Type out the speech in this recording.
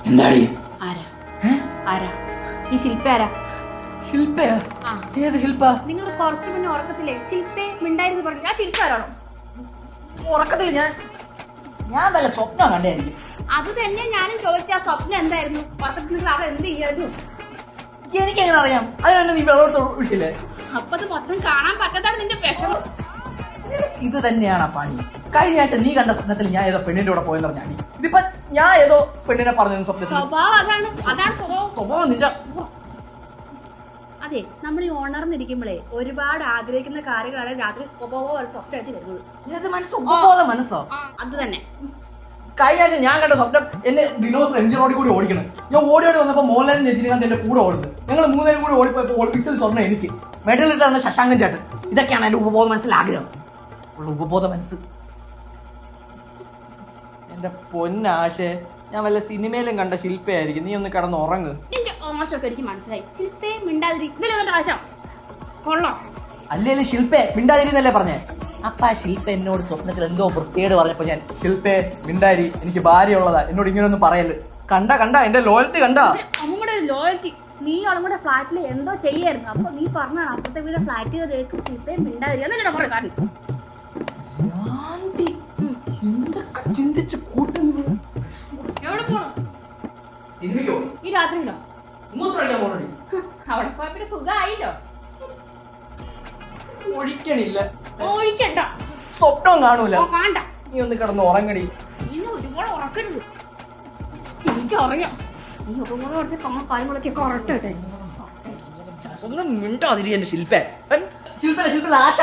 എന്താടി? ഈ ശില്പ ആരാ? ശില്പയാ? ഏത് ശില്പ? നിങ്ങൾ കുറച്ചു മുന്നേ ഉറക്കത്തില്ലേ ശില്പേ മിണ്ടായിരുന്നു പറഞ്ഞു. ആ ശില്പ ആരാണോ? ഉറക്കത്തിൽ ഞാൻ വല്ല സ്വപ്നം കണ്ടായിരിക്കും. അത് തന്നെ ഞാനും ചോദിച്ച സ്വപ്നം എന്തായിരുന്നു? ഉറക്കത്തിൽ നിങ്ങൾ അവിടെ എന്ത് ചെയ്യായിരുന്നു? എനിക്കെങ്ങനെ അറിയാം? അതിനെ നീ വെള്ളത്തോട് ഒഴിച്ചില്ലേ? അപ്പൊ അത് മൊത്തം കാണാൻ പറ്റാതാണ് നിന്റെ വിഷമം. ഇത് തന്നെയാണ് ആ പണി. കഴിഞ്ഞ ആഴ്ച നീ കണ്ട സ്വപ്നത്തിൽ ഞാൻ ഏതോ പെണ്ണിന്റെ കൂടെ പോയെന്ന് പറഞ്ഞാൽ ഇതിപ്പോ ഞാൻ ഏതോ പെണ്ണിനെ പറഞ്ഞു സ്വപ്നത്തിൽ. സ്വഭാവം അതാണ് സ്വഭാവം നിന്റെ. അതെ, നമ്മൾ ഈ ഉണർന്നിരിക്കുമ്പോഴേ ഒരുപാട് ആഗ്രഹിക്കുന്ന കാര്യങ്ങളാണ് രാത്രി സ്വപ്നമായിട്ട് വരുന്നത്. ഏത് മനസ്സോ? ഉപബോധ മനസ്സോ? അത് തന്നെ. കഴിഞ്ഞ ആഴ്ച ഞാൻ കണ്ട സ്വപ്നം എന്നെ ഡിനോസർ എം ജി റോഡിൽ കൂടി ഓടിക്കണം. ഞാൻ ഓടി വന്നപ്പോ മോഹൻലാലും രജനികാന്ത് എന്റെ കൂടെ ഓടുന്നത്. ഞങ്ങൾ മൂന്നേരും കൂടി ഓടിപ്പോയപ്പോ ഒളിമ്പിക്സിൽ സ്വർണ്ണം എനിക്ക്, മെഡൽ ഇട്ടാണ് ശശാങ്കൻ ചേട്ടൻ. ഇതൊക്കെയാണ് എന്റെ ഉപബോധ മനസ്സിൽ ആഗ്രഹം. ഉപബോധ മനസ്സ്. എന്റെ പൊന്നാശേ, ഞാൻ വല്ല സിനിമയിലും കണ്ട ശില്പയായിരിക്കും. നീ ഒന്ന് കിടന്ന് ഉറങ്ങ്. എനിക്ക് മനസ്സിലായി. ശില്പേ മിണ്ടാതിരിക്കും. അല്ലേലും ശില്പേ മിണ്ടാതിരിന്നല്ലേ പറഞ്ഞേ? അപ്പ ശില്പ എന്നോട് സ്വപ്നത്തിൽ എന്തോ വൃത്തിയോട് പറഞ്ഞപ്പോ ഞാൻ ശില്പേ മിണ്ടാരി, എനിക്ക് ഭാര്യ ഉള്ളതാ, എന്നോട് ഇങ്ങനെയൊന്നും പറയല്. കണ്ട എന്റെ ലോയൽറ്റി കണ്ട. അമ്മയുടെ ലോയൽറ്റി. നീ അവളുടെ ഫ്ലാറ്റിൽ എന്തോ ചെയ്യായിരുന്നു. അപ്പൊ നീ പറഞ്ഞാണ് അപ്പത്തെ വീട് ഫ്ലാറ്റിൽ ശില്പേ മിണ്ടാതിരി എന്നല്ലേ പറഞ്ഞ കാര്യം. ചിന്തിച്ച് കൂട്ടുന്നു. എവിടെ പോണു? ഈ രാത്രിയിലോ? അവിടെ പോയപ്പോ സുഖമായില്ലോ. ഒഴിക്കണില്ല. ഒഴിക്കണ്ട. സ്വപ്നം കാണൂല. കാണണ്ട. നീ ഒന്ന് കിടന്ന് ഉറങ്ങടി. നീ ഒരുപാട് ഉറക്കരുത്. എനിക്കറിയാം നീ ഒരുപാട് കുറച്ച് കാര്യങ്ങളൊക്കെ കറക്റ്റായിട്ടെ. ഒന്നും മിണ്ടാതിരി എന്റെ ശില്പ. ആശ